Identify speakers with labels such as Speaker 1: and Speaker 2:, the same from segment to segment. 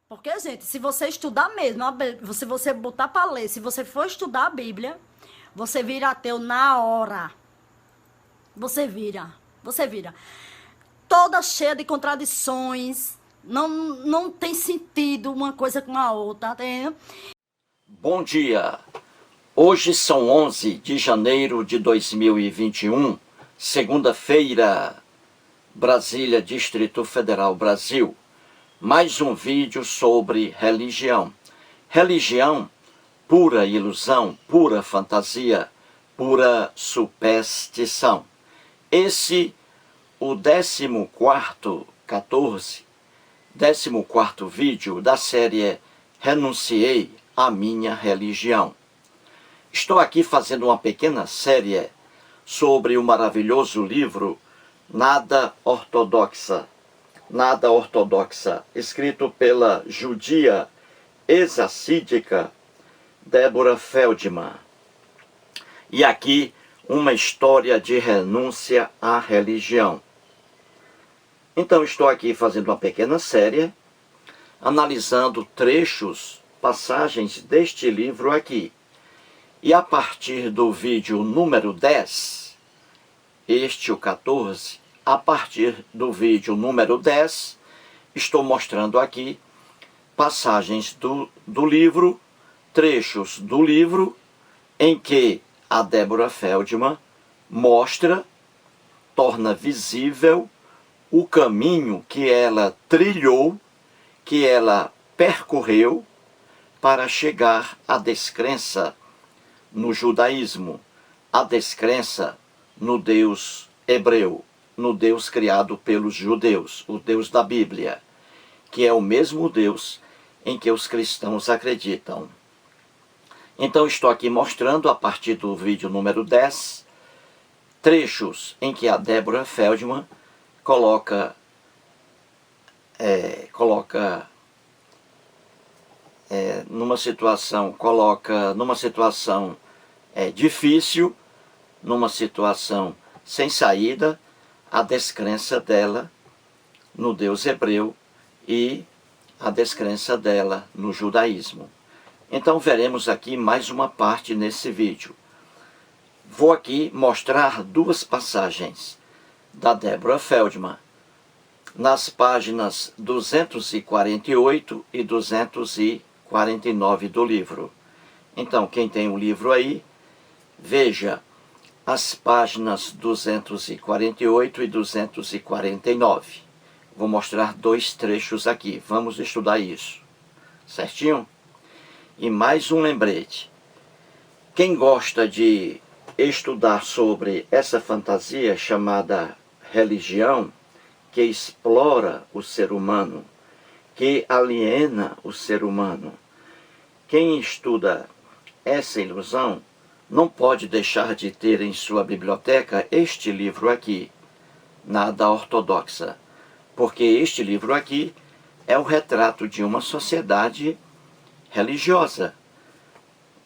Speaker 1: Porque, gente, se você estudar mesmo, se você botar para ler, se você for estudar a Bíblia, você vira ateu na hora. Você vira. Você vira. Toda cheia de contradições. Não tem sentido uma coisa com a outra, tá entendendo?
Speaker 2: Bom dia. Hoje são 11 de janeiro de 2021, segunda-feira, Brasília, Distrito Federal, Brasil. Mais um vídeo sobre religião. Religião, pura ilusão, pura fantasia, pura superstição. Esse, o 14º vídeo da série Renunciei à Minha Religião. Estou aqui fazendo uma pequena série sobre o maravilhoso livro Nada Ortodoxa, escrito pela judia ex-assídica Deborah Feldman. E aqui uma história de renúncia à religião. Então estou aqui fazendo uma pequena série, analisando trechos, passagens deste livro aqui. E a partir do vídeo número 10, este o 14, a partir do vídeo número 10, estou mostrando aqui passagens do livro, trechos do livro, em que a Deborah Feldman torna visível o caminho que ela trilhou, que ela percorreu para chegar à descrença no judaísmo, à descrença no Deus hebreu, no Deus criado pelos judeus, o Deus da Bíblia, que é o mesmo Deus em que os cristãos acreditam. Então estou aqui mostrando, a partir do vídeo número 10, trechos em que a Deborah Feldman coloca numa situação difícil, numa situação sem saída, a descrença dela no Deus hebreu e a descrença dela no judaísmo. Então veremos aqui mais uma parte nesse vídeo. Vou aqui mostrar duas passagens da Deborah Feldman, nas páginas 248 e 249 do livro. Então, quem tem o livro aí, veja as páginas 248 e 249. Vou mostrar dois trechos aqui. Vamos estudar isso. Certinho? E mais um lembrete. Quem gosta de estudar sobre essa fantasia chamada religião, que explora o ser humano, que aliena o ser humano, quem estuda essa ilusão não pode deixar de ter em sua biblioteca este livro aqui, Nada Ortodoxa, porque este livro aqui é o retrato de uma sociedade religiosa.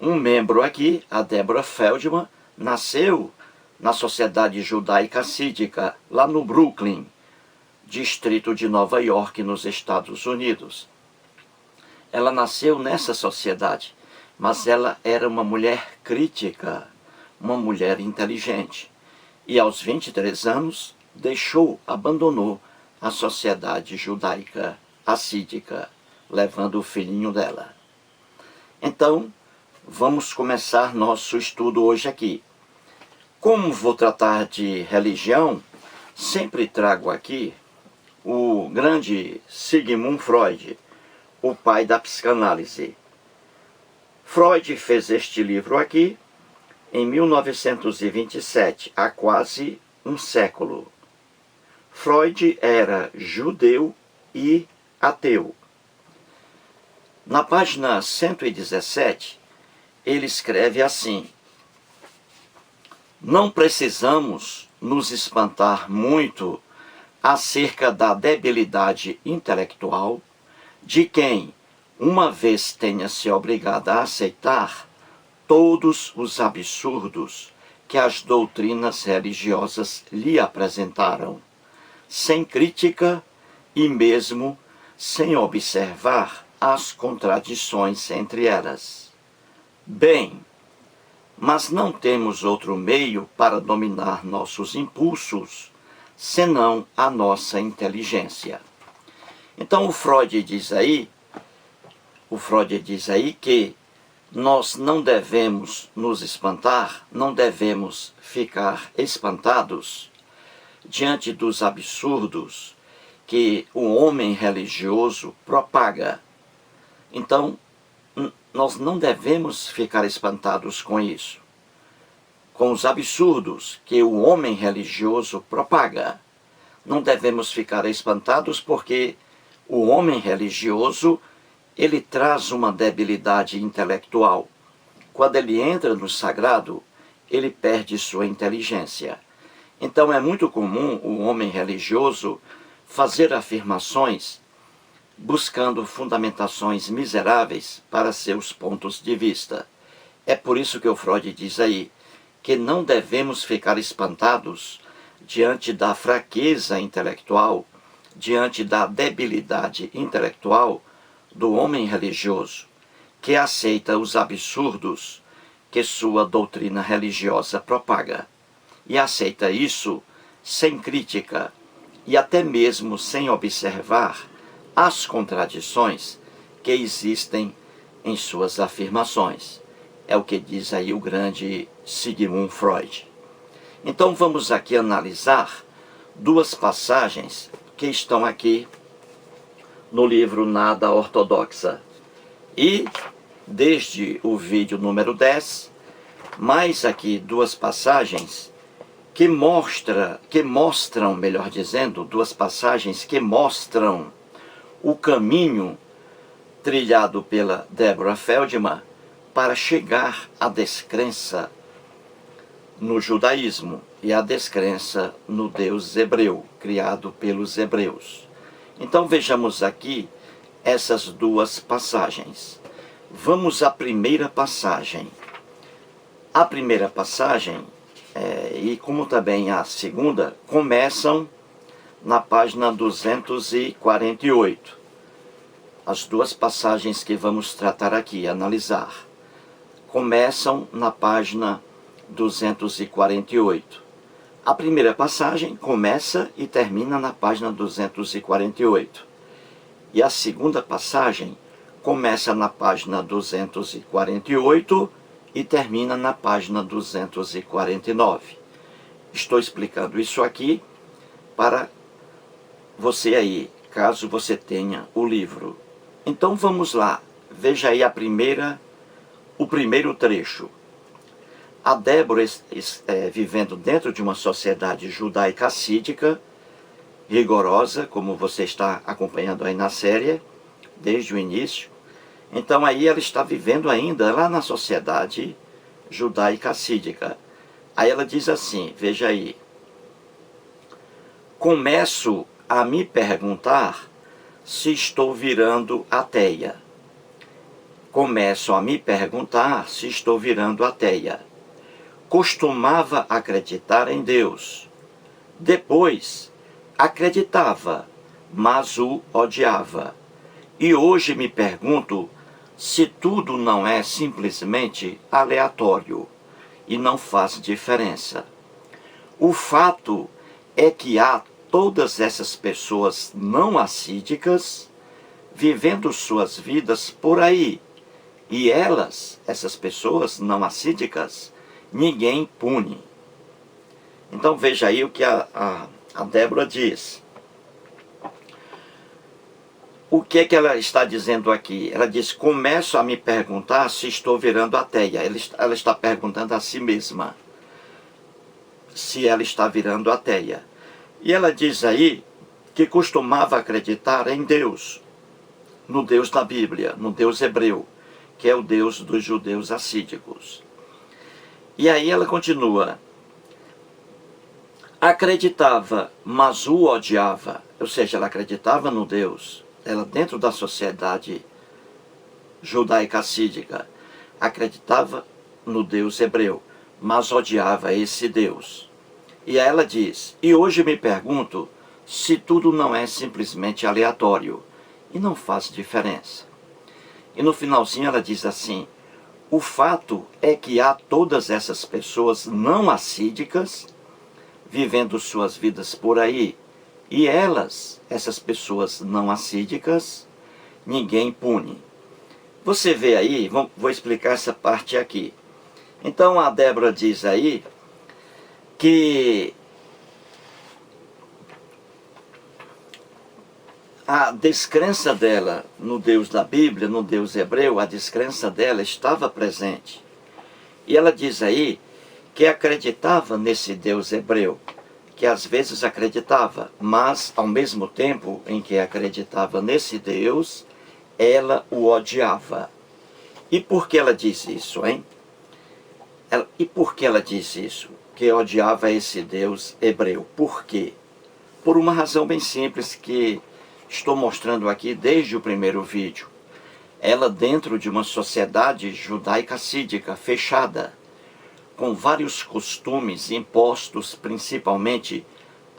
Speaker 2: Um membro aqui, a Deborah Feldman, nasceu na sociedade judaica assídica, lá no Brooklyn, distrito de Nova York, nos Estados Unidos. Ela nasceu nessa sociedade, mas ela era uma mulher crítica, uma mulher inteligente. E aos 23 anos, abandonou a sociedade judaica assídica, levando o filhinho dela. Então, vamos começar nosso estudo hoje aqui. Como vou tratar de religião, sempre trago aqui o grande Sigmund Freud, o pai da psicanálise. Freud fez este livro aqui em 1927, há quase um século. Freud era judeu e ateu. Na página 117, ele escreve assim: não precisamos nos espantar muito acerca da debilidade intelectual de quem, uma vez tenha se obrigado a aceitar todos os absurdos que as doutrinas religiosas lhe apresentaram, sem crítica e mesmo sem observar as contradições entre elas. Bem, mas não temos outro meio para dominar nossos impulsos, senão a nossa inteligência. Então o Freud diz aí que nós não devemos nos espantar, não devemos ficar espantados diante dos absurdos que o homem religioso propaga. Então, nós não devemos ficar espantados com isso, com os absurdos que o homem religioso propaga. Não devemos ficar espantados porque o homem religioso, ele traz uma debilidade intelectual. Quando ele entra no sagrado, ele perde sua inteligência. Então é muito comum o homem religioso fazer afirmações buscando fundamentações miseráveis para seus pontos de vista. É por isso que o Freud diz aí que não devemos ficar espantados diante da fraqueza intelectual, diante da debilidade intelectual do homem religioso, que aceita os absurdos que sua doutrina religiosa propaga. E aceita isso sem crítica e até mesmo sem observar as contradições que existem em suas afirmações. É o que diz aí o grande Sigmund Freud. Então vamos aqui analisar duas passagens que estão aqui no livro Nada Ortodoxa. E desde o vídeo número 10, mais aqui duas passagens que mostram, melhor dizendo, duas passagens que mostram o caminho trilhado pela Deborah Feldman para chegar à descrença no judaísmo e à descrença no Deus hebreu, criado pelos hebreus. Então vejamos aqui essas duas passagens. Vamos à primeira passagem. A primeira passagem, e como também a segunda, começam na página 248. As duas passagens que vamos tratar aqui, analisar, começam na página 248. A primeira passagem começa e termina na página 248. E a segunda passagem começa na página 248 e termina na página 249. Estou explicando isso aqui para você aí, caso você tenha o livro. Então vamos lá, veja aí o primeiro trecho. A Débora vivendo dentro de uma sociedade judaica assídica, rigorosa, como você está acompanhando aí na série, desde o início. Então aí ela está vivendo ainda lá na sociedade judaica assídica. Aí ela diz assim, veja aí. Começo a me perguntar se estou virando ateia. Começo a me perguntar se estou virando ateia. Costumava acreditar em Deus. Depois, acreditava, mas o odiava. E hoje me pergunto se tudo não é simplesmente aleatório e não faz diferença. O fato é que há todas essas pessoas não assídicas vivendo suas vidas por aí. E elas, essas pessoas não assídicas, ninguém pune. Então veja aí o que a Débora diz. O que é que ela está dizendo aqui? Ela diz, começo a me perguntar se estou virando ateia. Ela está perguntando a si mesma se ela está virando ateia. E ela diz aí que costumava acreditar em Deus, no Deus da Bíblia, no Deus hebreu, que é o Deus dos judeus assídicos. E aí ela continua. Acreditava, mas o odiava. Ou seja, ela acreditava no Deus. Ela dentro da sociedade judaica assídica acreditava no Deus hebreu, mas odiava esse Deus. E aí ela diz, e hoje me pergunto se tudo não é simplesmente aleatório e não faz diferença. E no finalzinho ela diz assim: o fato é que há todas essas pessoas não assídicas vivendo suas vidas por aí. E elas, essas pessoas não assídicas, ninguém pune. Você vê aí, vou explicar essa parte aqui. Então a Débora diz aí que a descrença dela no Deus da Bíblia, no Deus hebreu, a descrença dela estava presente. E ela diz aí que acreditava nesse Deus hebreu, que às vezes acreditava, mas ao mesmo tempo em que acreditava nesse Deus, ela o odiava. E por que ela diz isso, hein? E por que ela diz isso? Que odiava esse Deus hebreu. Por quê? Por uma razão bem simples que estou mostrando aqui desde o primeiro vídeo. Ela dentro de uma sociedade judaica assídica, fechada, com vários costumes impostos principalmente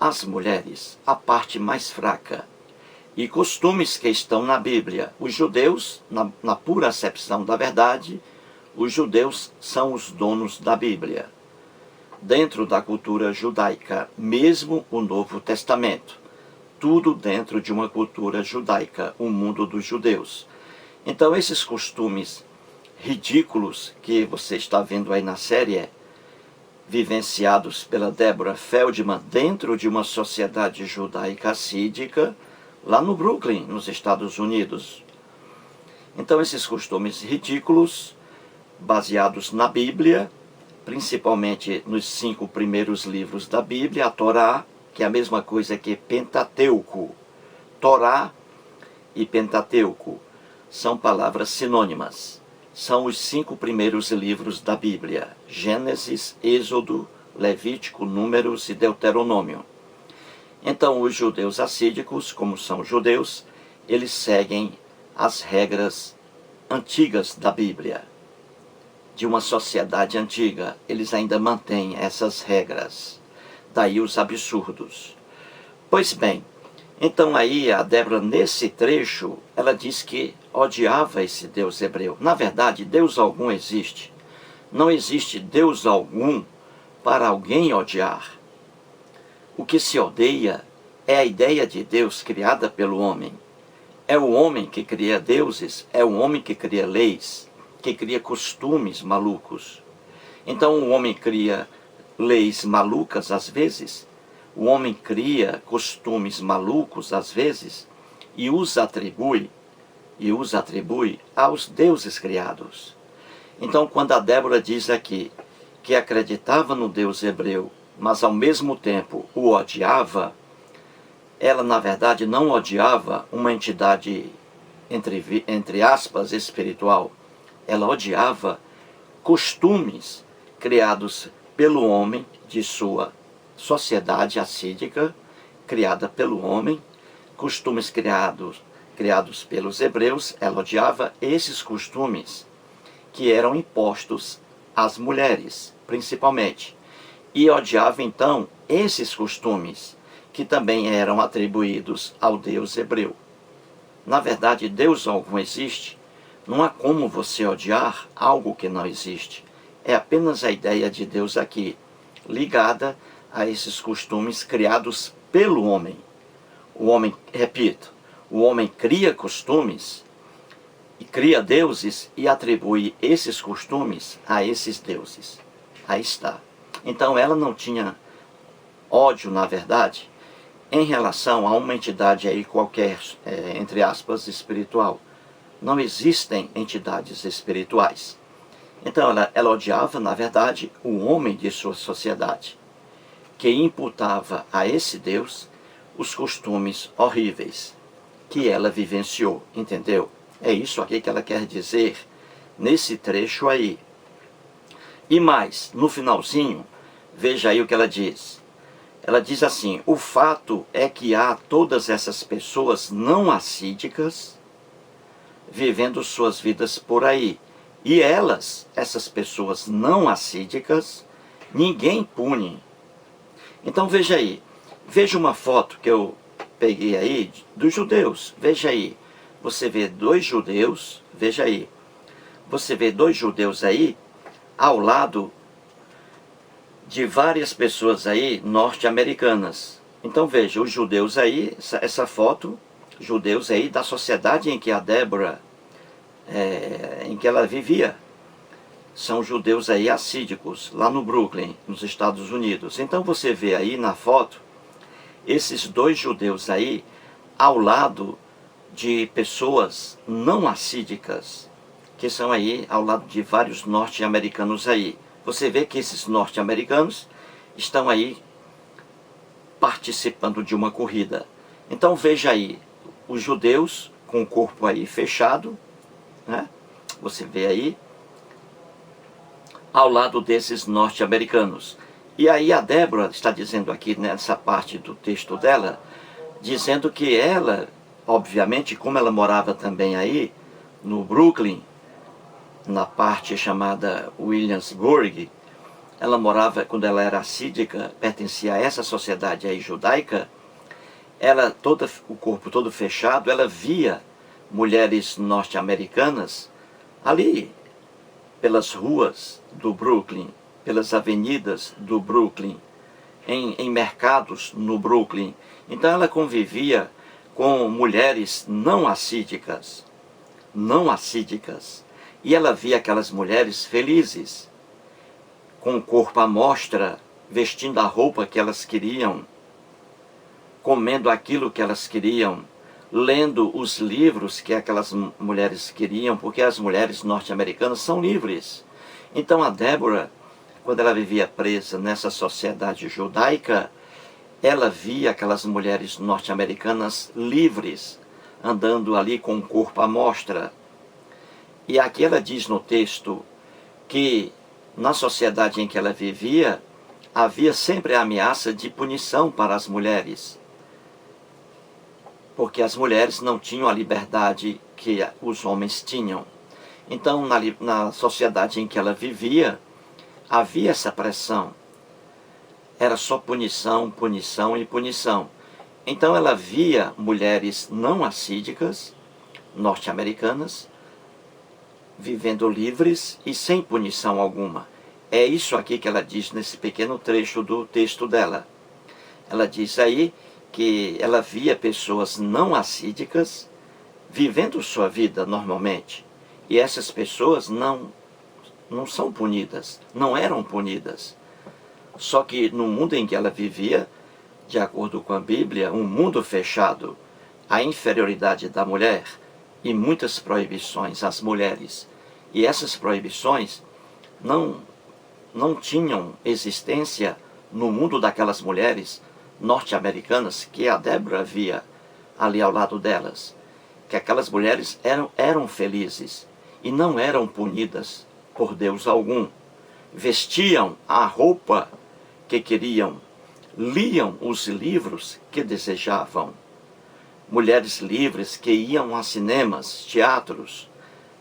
Speaker 2: às mulheres, a parte mais fraca. E costumes que estão na Bíblia. Os judeus, na pura acepção da verdade, os judeus são os donos da Bíblia. Dentro da cultura judaica, mesmo o Novo Testamento. Tudo dentro de uma cultura judaica, o mundo dos judeus. Então esses costumes ridículos que você está vendo aí na série, vivenciados pela Deborah Feldman dentro de uma sociedade judaica assídica, lá no Brooklyn, nos Estados Unidos. Então esses costumes ridículos, baseados na Bíblia, principalmente nos 5 primeiros livros da Bíblia, a Torá, que é a mesma coisa que Pentateuco. Torá e Pentateuco são palavras sinônimas. São os 5 primeiros livros da Bíblia: Gênesis, Êxodo, Levítico, Números e Deuteronômio. Então os judeus assídicos, como são judeus, eles seguem as regras antigas da Bíblia. De uma sociedade antiga, eles ainda mantêm essas regras. Daí os absurdos. Pois bem, então aí a Débora, nesse trecho, ela diz que odiava esse Deus hebreu. Na verdade, Deus algum existe. Não existe Deus algum para alguém odiar. O que se odeia é a ideia de Deus criada pelo homem. É o homem que cria deuses, é o homem que cria leis, que cria costumes malucos. Então o homem cria leis malucas às vezes, o homem cria costumes malucos às vezes e os atribui aos deuses criados. Então quando a Débora diz aqui que acreditava no Deus hebreu, mas ao mesmo tempo o odiava, ela na verdade não odiava uma entidade, entre aspas, espiritual. Ela odiava costumes criados pelo homem de sua sociedade assídica, criada pelo homem, costumes criados pelos hebreus. Ela odiava esses costumes que eram impostos às mulheres, principalmente. E odiava então esses costumes que também eram atribuídos ao Deus hebreu. Na verdade, Deus algum existe. Não há como você odiar algo que não existe. É apenas a ideia de Deus aqui, ligada a esses costumes criados pelo homem. O homem, repito, o homem cria costumes e cria deuses e atribui esses costumes a esses deuses. Aí está. Então ela não tinha ódio, na verdade, em relação a uma entidade aí qualquer, entre aspas, espiritual. Não existem entidades espirituais. Então ela odiava, na verdade, o homem de sua sociedade, que imputava a esse Deus os costumes horríveis que ela vivenciou, entendeu? É isso aqui que ela quer dizer nesse trecho aí. E mais, no finalzinho, veja aí o que ela diz. Ela diz assim: o fato é que há todas essas pessoas não assídicas vivendo suas vidas por aí. E elas, essas pessoas não assídicas, ninguém pune. Então veja aí, veja uma foto que eu peguei aí dos judeus. Veja aí, você vê 2 judeus Veja aí. Você vê 2 judeus aí, ao lado de várias pessoas aí norte-americanas. Então veja, os judeus aí, essa foto, judeus aí da sociedade em que a Débora, em que ela vivia. São judeus aí assídicos, lá no Brooklyn, nos Estados Unidos. Então você vê aí na foto, esses 2 judeus aí, ao lado de pessoas não assídicas, que são aí ao lado de vários norte-americanos aí. Você vê que esses norte-americanos estão aí participando de uma corrida. Então veja aí, os judeus com o corpo aí fechado, né? Você vê aí, ao lado desses norte-americanos. E aí a Débora está dizendo aqui nessa parte do texto dela, dizendo que ela, obviamente, como ela morava também aí, no Brooklyn, na parte chamada Williamsburg, ela morava, quando ela era assídica, pertencia a essa sociedade aí judaica, ela, o corpo todo fechado, ela via mulheres norte-americanas ali, pelas ruas do Brooklyn, pelas avenidas do Brooklyn, em mercados no Brooklyn. Então ela convivia com mulheres não assídicas, e ela via aquelas mulheres felizes, com o corpo à mostra, vestindo a roupa que elas queriam, comendo aquilo que elas queriam, lendo os livros que aquelas mulheres queriam, porque as mulheres norte-americanas são livres. Então a Débora, quando ela vivia presa nessa sociedade judaica, ela via aquelas mulheres norte-americanas livres, andando ali com o corpo à mostra. E aqui ela diz no texto que na sociedade em que ela vivia, havia sempre a ameaça de punição para as mulheres, porque as mulheres não tinham a liberdade que os homens tinham. Então, na sociedade em que ela vivia, havia essa pressão. Era só punição, punição e punição. Então, ela via mulheres não assídicas, norte-americanas, vivendo livres e sem punição alguma. É isso aqui que ela diz nesse pequeno trecho do texto dela. Ela diz aí que ela via pessoas não assídicas vivendo sua vida normalmente. E essas pessoas não são punidas, não eram punidas. Só que no mundo em que ela vivia, de acordo com a Bíblia, um mundo fechado, a inferioridade da mulher e muitas proibições às mulheres. E essas proibições não tinham existência no mundo daquelas mulheres norte-americanas que a Débora via ali ao lado delas. Que aquelas mulheres eram felizes e não eram punidas por Deus algum. Vestiam a roupa que queriam, liam os livros que desejavam. Mulheres livres que iam a cinemas, teatros,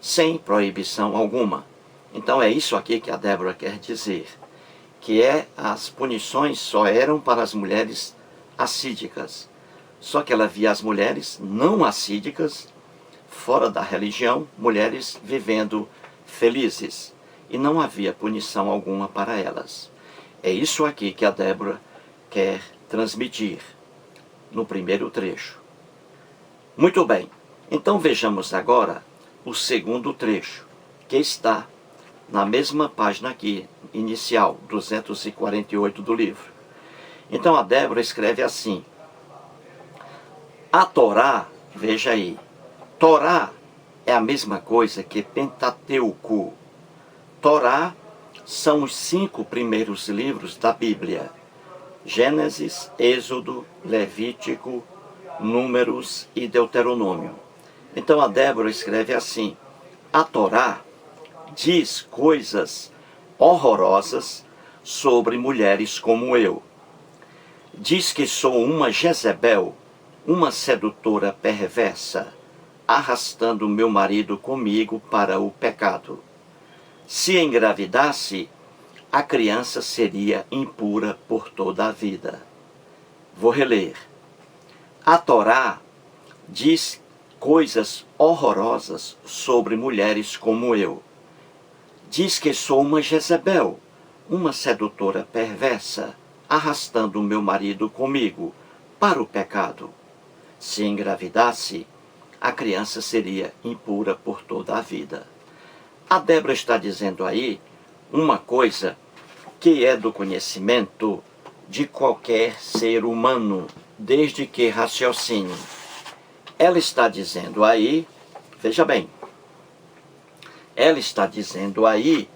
Speaker 2: sem proibição alguma. Então é isso aqui que a Débora quer dizer, que as punições só eram para as mulheres assídicas. Só que ela via as mulheres não assídicas, fora da religião, mulheres vivendo felizes. E não havia punição alguma para elas. É isso aqui que a Débora quer transmitir no primeiro trecho. Muito bem, então vejamos agora o segundo trecho, que está na mesma página aqui, inicial, 248 do livro. Então a Débora escreve assim: a Torá, veja aí, Torá é a mesma coisa que Pentateuco. Torá são os 5 primeiros livros da Bíblia: Gênesis, Êxodo, Levítico, Números e Deuteronômio. Então a Débora escreve assim: a Torá diz coisas horrorosas sobre mulheres como eu. Diz que sou uma Jezebel, uma sedutora perversa, arrastando meu marido comigo para o pecado. Se engravidasse, a criança seria impura por toda a vida. Vou reler. A Torá diz coisas horrorosas sobre mulheres como eu. Diz que sou uma Jezebel, uma sedutora perversa, arrastando meu marido comigo para o pecado. Se engravidasse, a criança seria impura por toda a vida. A Débora está dizendo aí uma coisa que é do conhecimento de qualquer ser humano, desde que raciocine. Ela está dizendo aí, veja bem, ela está dizendo aí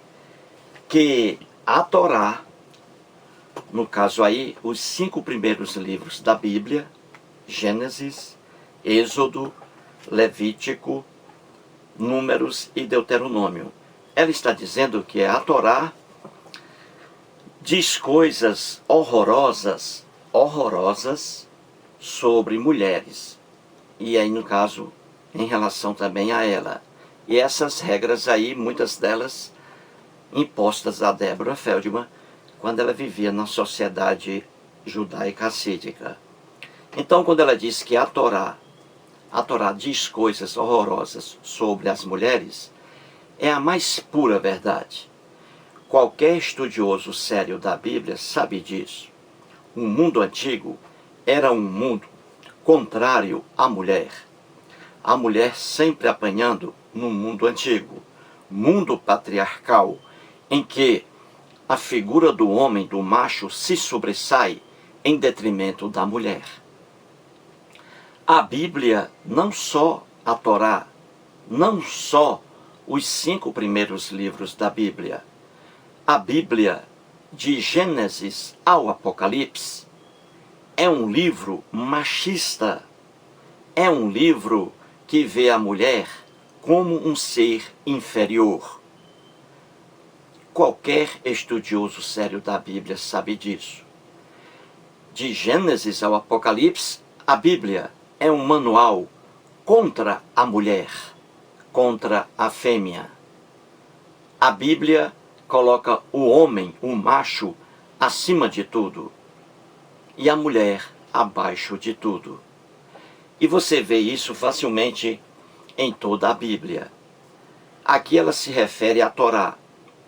Speaker 2: que a Torá, no caso aí, os 5 primeiros livros da Bíblia, Gênesis, Êxodo, Levítico, Números e Deuteronômio. Ela está dizendo que a Torá diz coisas horrorosas sobre mulheres. E aí, no caso, em relação também a ela. E essas regras aí, muitas delas impostas a Deborah Feldman, quando ela vivia na sociedade judaica assídica. Então, quando ela diz que a Torá diz coisas horrorosas sobre as mulheres, é a mais pura verdade. Qualquer estudioso sério da Bíblia sabe disso. O mundo antigo era um mundo contrário à mulher. A mulher sempre apanhando no mundo antigo, mundo patriarcal, em que a figura do homem, do macho, se sobressai em detrimento da mulher. A Bíblia, não só a Torá, não só os 5 primeiros livros da Bíblia, a Bíblia, de Gênesis ao Apocalipse, é um livro machista, é um livro que vê a mulher como um ser inferior. Qualquer estudioso sério da Bíblia sabe disso. De Gênesis ao Apocalipse, a Bíblia é um manual contra a mulher, contra a fêmea. A Bíblia coloca o homem, o macho, acima de tudo e a mulher abaixo de tudo. E você vê isso facilmente em toda a Bíblia. Aqui ela se refere à Torá,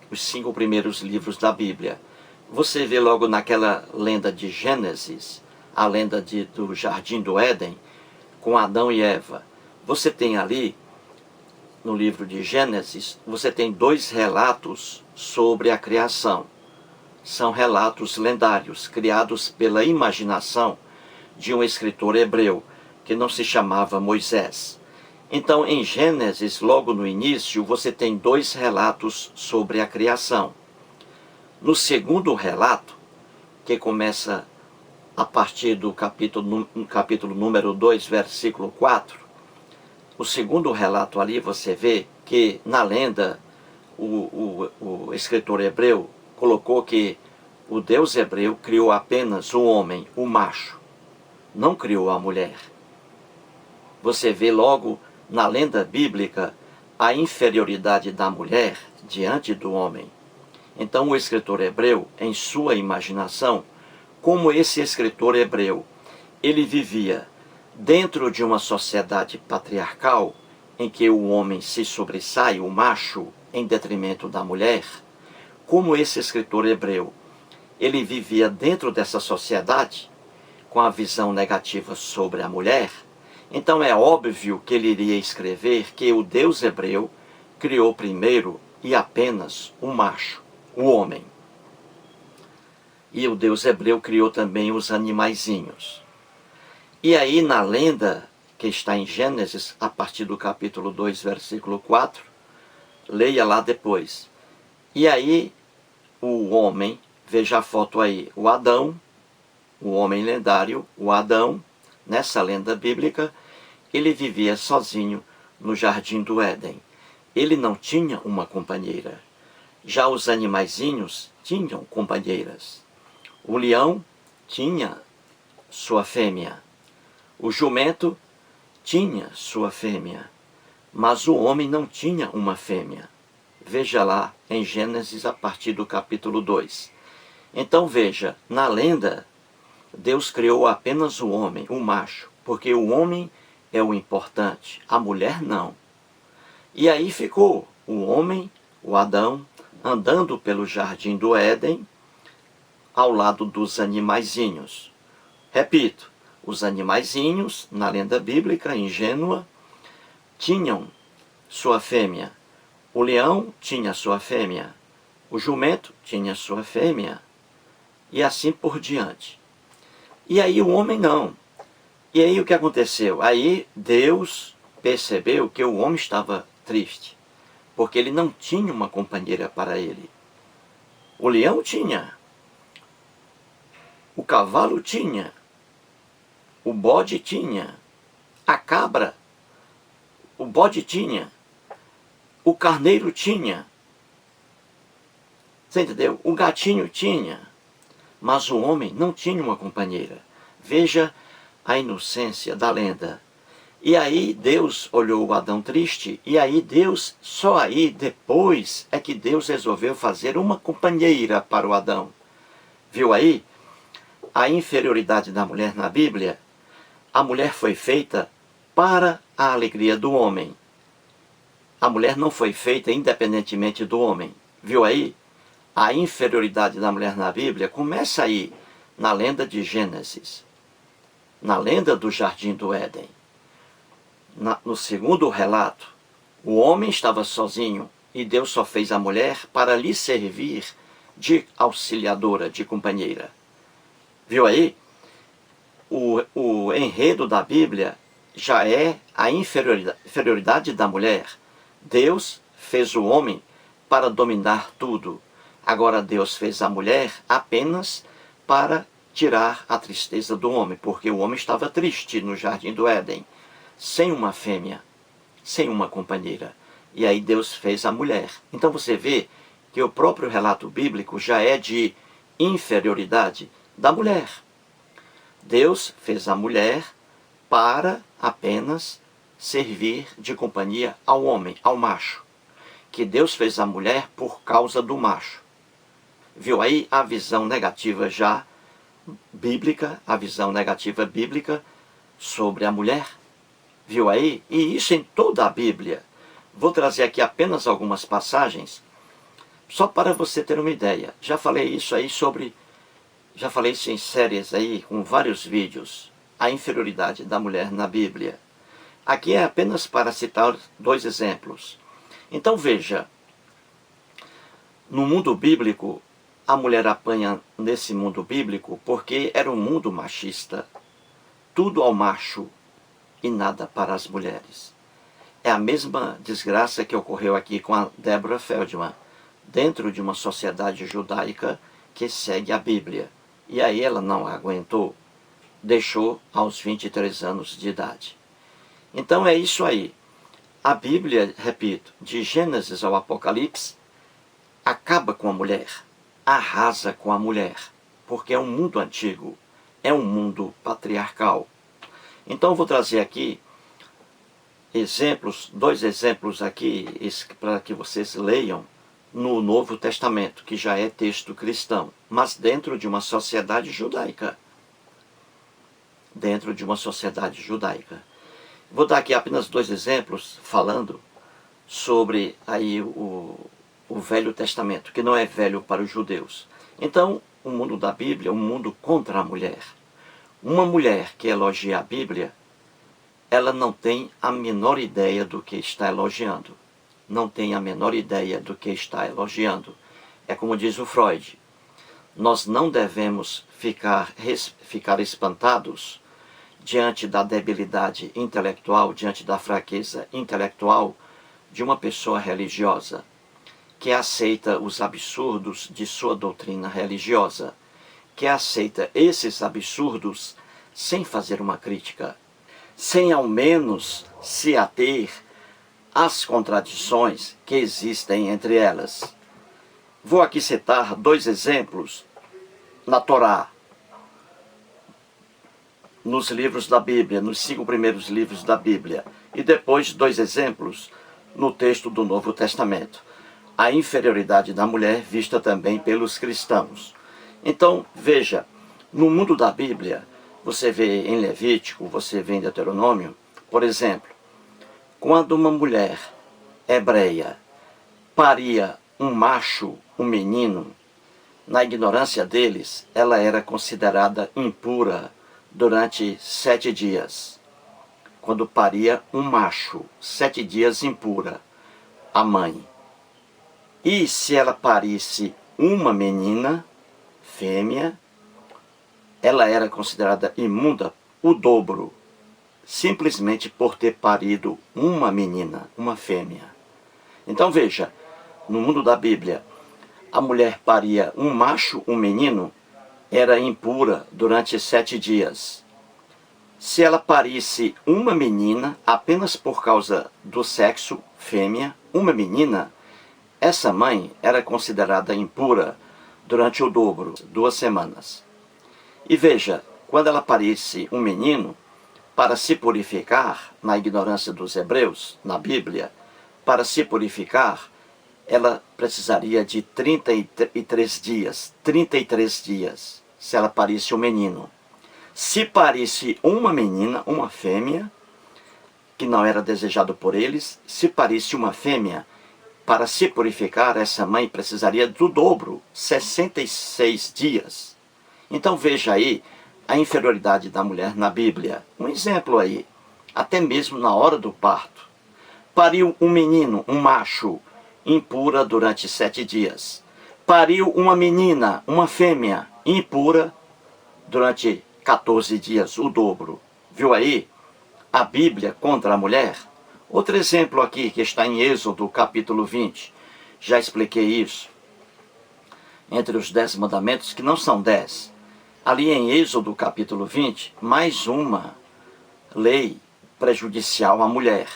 Speaker 2: os 5 primeiros livros da Bíblia. Você vê logo naquela lenda de Gênesis, a lenda do Jardim do Éden, com Adão e Eva. Você tem ali, no livro de Gênesis, você tem 2 relatos sobre a criação. São relatos lendários, criados pela imaginação de um escritor hebreu, que não se chamava Moisés. Então, em Gênesis, logo no início, você tem 2 relatos sobre a criação. No segundo relato, que começa a partir do capítulo número 2, versículo 4, o segundo relato ali você vê que, na lenda, o escritor hebreu colocou que o Deus hebreu criou apenas o homem, o macho, não criou a mulher. Você vê logo na lenda bíblica a inferioridade da mulher diante do homem. Então o escritor hebreu, em sua imaginação, como esse escritor hebreu, ele vivia dentro de uma sociedade patriarcal em que o homem se sobressai, o macho, em detrimento da mulher, como esse escritor hebreu, ele vivia dentro dessa sociedade com a visão negativa sobre a mulher, então é óbvio que ele iria escrever que o Deus hebreu criou primeiro e apenas o macho, o homem. E o Deus hebreu criou também os animaizinhos. E aí na lenda que está em Gênesis, a partir do capítulo 2, versículo 4, leia lá depois. E aí o homem, veja a foto aí, o Adão, o homem lendário, o Adão, nessa lenda bíblica, ele vivia sozinho no Jardim do Éden. Ele não tinha uma companheira. Já os animaizinhos tinham companheiras. O leão tinha sua fêmea. O jumento tinha sua fêmea. Mas o homem não tinha uma fêmea. Veja lá em Gênesis a partir do capítulo 2. Então veja, na lenda, Deus criou apenas o homem, o macho, porque o homem é o importante, a mulher não. E aí ficou o homem, o Adão, andando pelo jardim do Éden, ao lado dos animaizinhos. Repito, os animaizinhos, na lenda bíblica ingênua, tinham sua fêmea. O leão tinha sua fêmea. O jumento tinha sua fêmea. E assim por diante. E aí o homem não. E aí o que aconteceu? Aí Deus percebeu que o homem estava triste, porque ele não tinha uma companheira para ele. O leão tinha. O cavalo tinha. O bode tinha. A cabra, o bode tinha. O carneiro tinha. Você entendeu? O gatinho tinha. Mas o homem não tinha uma companheira. Veja a inocência da lenda. E aí Deus olhou o Adão triste, e aí Deus, só aí depois é que Deus resolveu fazer uma companheira para o Adão. Viu aí? A inferioridade da mulher na Bíblia. A mulher foi feita para a alegria do homem. A mulher não foi feita independentemente do homem. Viu aí? A inferioridade da mulher na Bíblia começa aí, na lenda de Gênesis, na lenda do Jardim do Éden. No segundo relato, o homem estava sozinho e Deus só fez a mulher para lhe servir de auxiliadora, de companheira. Viu aí? O enredo da Bíblia já é a inferioridade da mulher. Deus fez o homem para dominar tudo. Agora Deus fez a mulher apenas para tirar a tristeza do homem, porque o homem estava triste no Jardim do Éden, sem uma fêmea, sem uma companheira. E aí Deus fez a mulher. Então você vê que o próprio relato bíblico já é de inferioridade da mulher. Deus fez a mulher para apenas servir de companhia ao homem, ao macho. Que Deus fez a mulher por causa do macho. Viu aí a visão negativa já bíblica, a visão negativa bíblica sobre a mulher? Viu aí? E isso em toda a Bíblia. Vou trazer aqui apenas algumas passagens, só para você ter uma ideia. Já falei isso aí já falei isso em séries aí, com vários vídeos. A inferioridade da mulher na Bíblia. Aqui é apenas para citar 2 exemplos. Então veja, no mundo bíblico, a mulher apanha nesse mundo bíblico porque era um mundo machista. Tudo ao macho e nada para as mulheres. É a mesma desgraça que ocorreu aqui com a Deborah Feldman, dentro de uma sociedade judaica que segue a Bíblia. E aí ela não aguentou, deixou aos 23 anos de idade. Então é isso aí. A Bíblia, repito, de Gênesis ao Apocalipse, acaba com a mulher, arrasa com a mulher, porque é um mundo antigo, é um mundo patriarcal. Então eu vou trazer aqui exemplos, 2 exemplos aqui, para que vocês leiam no Novo Testamento, que já é texto cristão, mas dentro de uma sociedade judaica. Dentro de uma sociedade judaica. Vou dar aqui apenas 2 exemplos, falando sobre aí o Velho Testamento, que não é velho para os judeus. Então, o mundo da Bíblia é um mundo contra a mulher. Uma mulher que elogia a Bíblia, ela não tem a menor ideia do que está elogiando. Não tem a menor ideia do que está elogiando. É como diz o Freud, nós não devemos ficar espantados diante da debilidade intelectual, diante da fraqueza intelectual de uma pessoa religiosa, que aceita os absurdos de sua doutrina religiosa, que aceita esses absurdos sem fazer uma crítica, sem ao menos se ater às contradições que existem entre elas. Vou aqui citar 2 exemplos na Torá, nos livros da Bíblia, nos 5 primeiros livros da Bíblia, e depois 2 exemplos no texto do Novo Testamento. A inferioridade da mulher vista também pelos cristãos. Então, veja, no mundo da Bíblia, você vê em Levítico, você vê em Deuteronômio, Por exemplo, quando uma mulher hebreia paria um macho, um menino, na ignorância deles, ela era considerada impura durante 7 dias. Quando paria um macho, 7 dias impura, a mãe. E se ela parisse uma menina, fêmea, ela era considerada imunda o dobro, simplesmente por ter parido uma menina, uma fêmea. Então veja, no mundo da Bíblia, a mulher paria um macho, um menino, era impura durante 7 dias. Se ela parisse uma menina, apenas por causa do sexo, fêmea, uma menina, essa mãe era considerada impura durante o dobro, 2 semanas. E veja, quando ela parisse um menino, para se purificar, na ignorância dos hebreus, na Bíblia, para se purificar, ela precisaria de 33 dias. 33 dias, se ela parisse um menino. Se parisse uma menina, uma fêmea, que não era desejado por eles, se parisse uma fêmea, para se purificar, essa mãe precisaria do dobro, 66 dias. Então veja aí a inferioridade da mulher na Bíblia. Um exemplo aí, até mesmo na hora do parto. Pariu um menino, um macho, impura durante 7 dias. Pariu uma menina, uma fêmea, impura durante 14 dias, o dobro. Viu aí? A Bíblia contra a mulher. Outro exemplo aqui que está em Êxodo, capítulo 20. Já expliquei isso. Entre os 10 mandamentos, que não são 10. Ali em Êxodo, capítulo 20, mais uma lei prejudicial à mulher,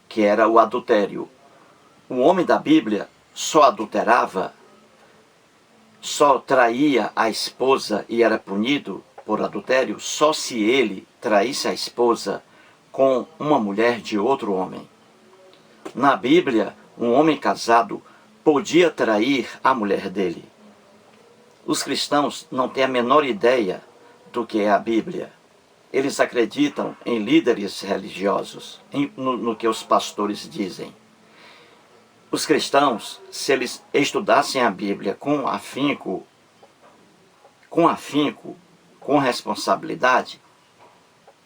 Speaker 2: que era o adultério. O homem da Bíblia só adulterava, só traía a esposa e era punido por adultério só se ele traísse a esposa com uma mulher de outro homem. Na Bíblia, um homem casado podia trair a mulher dele. Os cristãos não têm a menor ideia do que é a Bíblia. Eles acreditam em líderes religiosos, no que os pastores dizem. Os cristãos, se eles estudassem a Bíblia com afinco, com responsabilidade,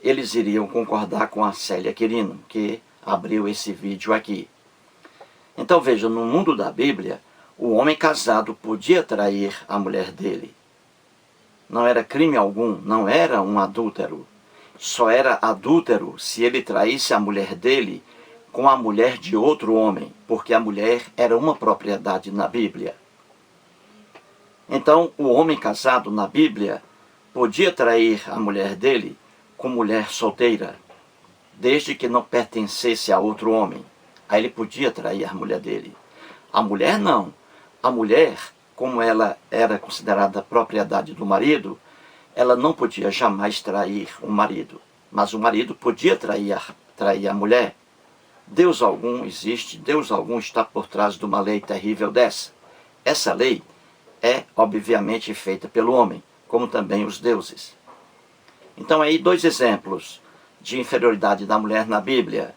Speaker 2: eles iriam concordar com a Célia Quirino, que abriu esse vídeo aqui. Então veja, no mundo da Bíblia, o homem casado podia trair a mulher dele. Não era crime algum, não era um adúltero. Só era adúltero se ele traísse a mulher dele com a mulher de outro homem, porque a mulher era uma propriedade na Bíblia. Então, o homem casado na Bíblia podia trair a mulher dele com mulher solteira, desde que não pertencesse a outro homem. Aí ele podia trair a mulher dele. A mulher não. A mulher, como ela era considerada propriedade do marido, ela não podia jamais trair o marido. Mas o marido podia trair a mulher. Deus algum existe, Deus algum está por trás de uma lei terrível dessa. Essa lei é, obviamente, feita pelo homem, como também os deuses. Então, aí 2 exemplos de inferioridade da mulher na Bíblia.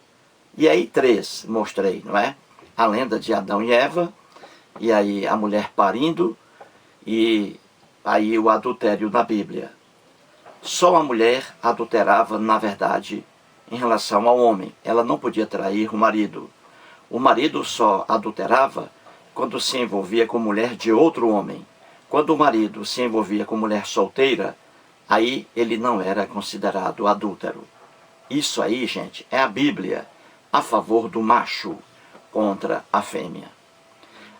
Speaker 2: E aí 3 mostrei, não é? A lenda de Adão e Eva, e aí a mulher parindo, e aí o adultério na Bíblia. Só a mulher adulterava, na verdade, em relação ao homem. Ela não podia trair o marido. O marido só adulterava quando se envolvia com mulher de outro homem. Quando o marido se envolvia com mulher solteira, aí ele não era considerado adúltero. Isso aí, gente, é a Bíblia a favor do macho contra a fêmea.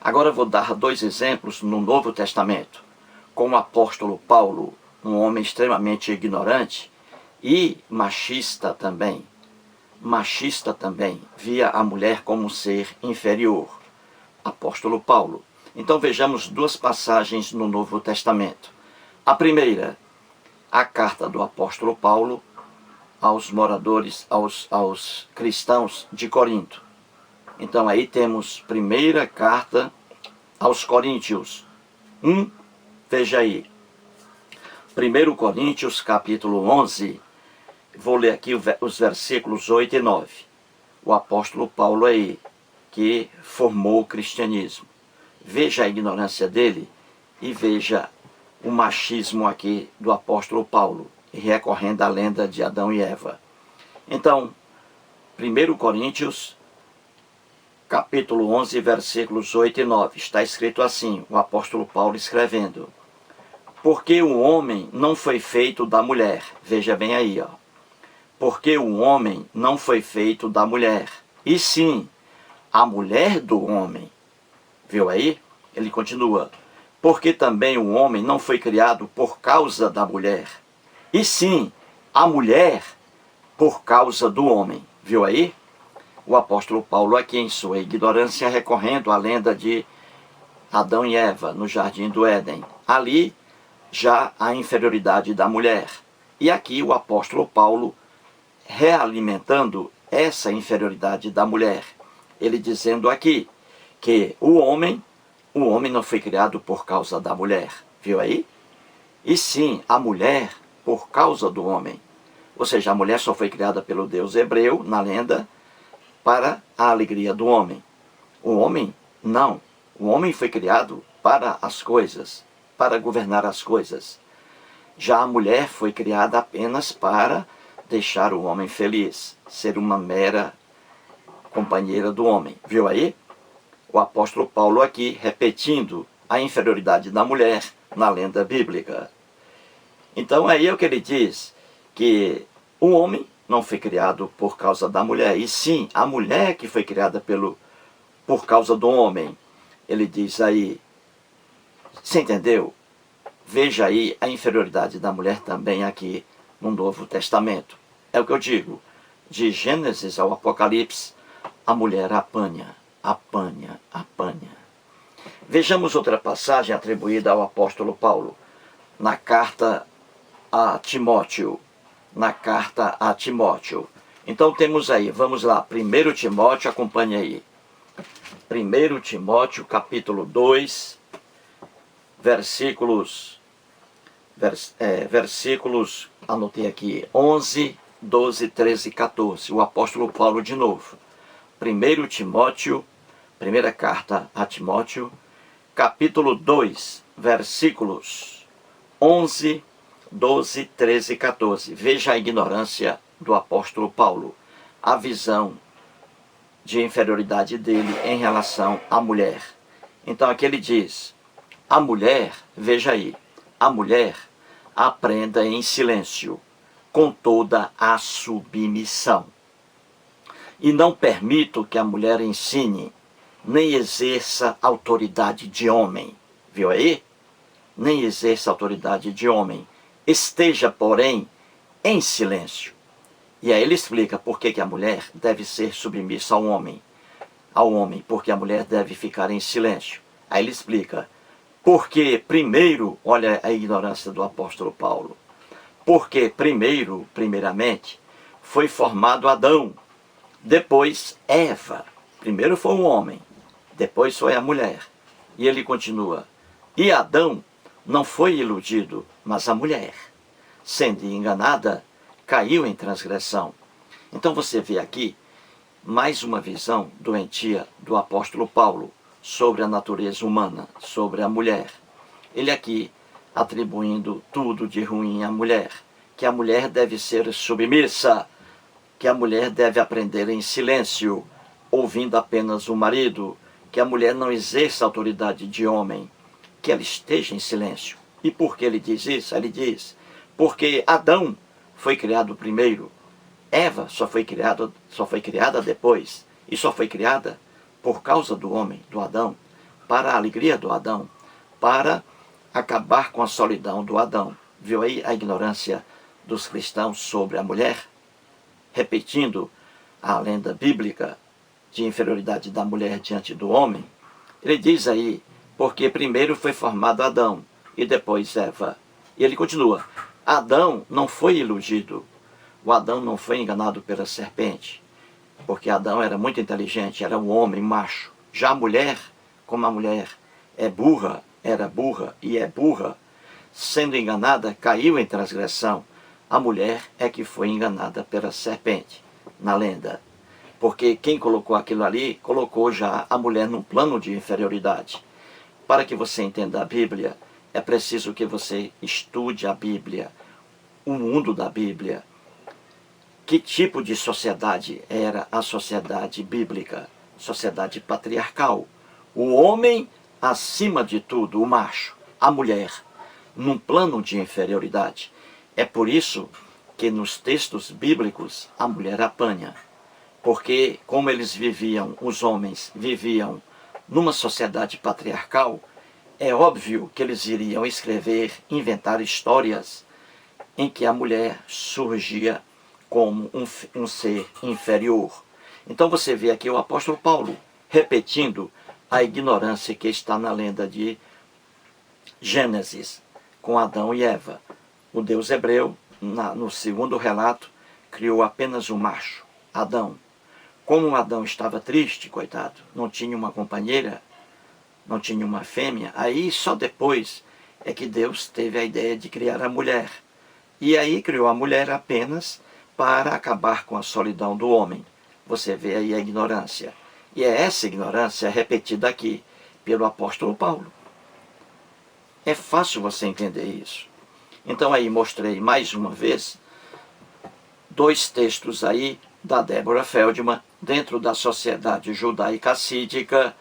Speaker 2: Agora eu vou dar 2 exemplos no Novo Testamento, com o apóstolo Paulo, um homem extremamente ignorante e machista também, via a mulher como um ser inferior. Apóstolo Paulo. Então vejamos 2 passagens no Novo Testamento. A primeira, a carta do apóstolo Paulo aos moradores, aos cristãos de Corinto. Então aí temos primeira carta aos Coríntios 1, veja aí. 1 Coríntios capítulo 11, vou ler aqui os versículos 8 e 9. O apóstolo Paulo aí, que formou o cristianismo. Veja a ignorância dele e veja o machismo aqui do apóstolo Paulo, recorrendo à lenda de Adão e Eva. Então, 1 Coríntios, capítulo 11, versículos 8 e 9, está escrito assim, o apóstolo Paulo escrevendo: porque o homem não foi feito da mulher. Veja bem aí, ó. Porque o homem não foi feito da mulher, e sim a mulher do homem. Viu aí? Ele continua: porque também o homem não foi criado por causa da mulher, e sim a mulher por causa do homem. Viu aí? O apóstolo Paulo aqui, em sua ignorância, recorrendo à lenda de Adão e Eva no jardim do Éden. Ali já a inferioridade da mulher. E aqui o apóstolo Paulo realimentando essa inferioridade da mulher. Ele dizendo aqui que o homem não foi criado por causa da mulher. Viu aí? E sim, a mulher por causa do homem. Ou seja, a mulher só foi criada pelo Deus hebreu, na lenda, para a alegria do homem. O homem, não. O homem foi criado para as coisas, para governar as coisas. Já a mulher foi criada apenas para deixar o homem feliz, ser uma mera companheira do homem. Viu aí? O apóstolo Paulo aqui repetindo a inferioridade da mulher na lenda bíblica. Então aí é o que ele diz, que o homem não foi criado por causa da mulher, e sim a mulher que foi criada por causa do homem. Ele diz aí, você entendeu? Veja aí a inferioridade da mulher também aqui no Novo Testamento. É o que eu digo, de Gênesis ao Apocalipse, a mulher apanha, apanha, apanha. Vejamos outra passagem atribuída ao apóstolo Paulo, na carta a Timóteo. Na carta a Timóteo. Então temos aí, vamos lá, 1 Timóteo, acompanhe aí. 1 Timóteo, capítulo 2, versículos, anotei aqui, 11, 12, 13 e 14. O apóstolo Paulo de novo. 1 Timóteo, primeira carta a Timóteo, capítulo 2, versículos 11, 12, 13 e 14. Veja a ignorância do apóstolo Paulo, a visão de inferioridade dele em relação à mulher. Então aqui ele diz, a mulher, veja aí, a mulher aprenda em silêncio, com toda a submissão. E não permito que a mulher ensine, nem exerça autoridade de homem. Viu aí? Nem exerça autoridade de homem. Esteja, porém, em silêncio. E aí ele explica por que a mulher deve ser submissa ao homem. Porque a mulher deve ficar em silêncio. Aí ele explica, porque primeiro, olha a ignorância do apóstolo Paulo, porque primeiramente, foi formado Adão, depois Eva. Primeiro foi o homem, depois foi a mulher. E ele continua, e Adão não foi iludido, mas a mulher, sendo enganada, caiu em transgressão. Então você vê aqui mais uma visão doentia do apóstolo Paulo sobre a natureza humana, sobre a mulher. Ele aqui atribuindo tudo de ruim à mulher, que a mulher deve ser submissa, que a mulher deve aprender em silêncio, ouvindo apenas o marido, que a mulher não exerça autoridade de homem, que ela esteja em silêncio. E por que ele diz isso? Ele diz, porque Adão foi criado primeiro, Eva só foi criada depois, e só foi criada por causa do homem, do Adão, para a alegria do Adão, para acabar com a solidão do Adão. Viu aí a ignorância dos cristãos sobre a mulher? Repetindo a lenda bíblica de inferioridade da mulher diante do homem, ele diz aí, porque primeiro foi formado Adão e depois Eva. E ele continua, Adão não foi iludido, o Adão não foi enganado pela serpente, porque Adão era muito inteligente, era um homem macho. Já a mulher, como a mulher é burra, era burra e é burra, sendo enganada, caiu em transgressão. a mulher é que foi enganada pela serpente, na lenda. Porque quem colocou aquilo ali, colocou já a mulher num plano de inferioridade. Para que você entenda a Bíblia, é preciso que você estude a Bíblia, o mundo da Bíblia. Que tipo de sociedade era a sociedade bíblica? Sociedade patriarcal. O homem acima de tudo, o macho, a mulher, num plano de inferioridade. É por isso que nos textos bíblicos a mulher apanha. Porque como eles viviam, os homens viviam numa sociedade patriarcal, é óbvio que eles iriam escrever, inventar histórias em que a mulher surgia como um ser inferior. Então você vê aqui o apóstolo Paulo repetindo a ignorância que está na lenda de Gênesis, com Adão e Eva. O Deus hebreu, no segundo relato, criou apenas um macho, Adão. Como Adão estava triste, coitado, não tinha uma companheira, não tinha uma fêmea, aí só depois é que Deus teve a ideia de criar a mulher. E aí criou a mulher apenas para acabar com a solidão do homem. Você vê aí a ignorância. E é essa ignorância repetida aqui pelo apóstolo Paulo. É fácil você entender isso. Então aí mostrei mais uma vez 2 textos aí da Deborah Feldman, dentro da sociedade judaica assídica,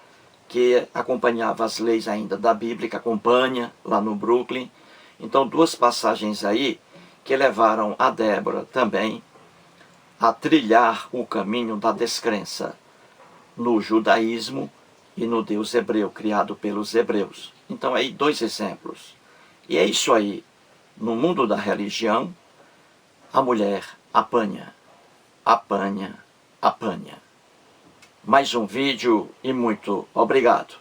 Speaker 2: que acompanhava as leis ainda da Bíblia, que acompanha lá no Brooklyn. Então 2 passagens aí que levaram a Débora também a trilhar o caminho da descrença no judaísmo e no Deus hebreu, criado pelos hebreus. Então aí 2 exemplos. E é isso aí. No mundo da religião, a mulher apanha, apanha, apanha. Mais um vídeo e muito obrigado.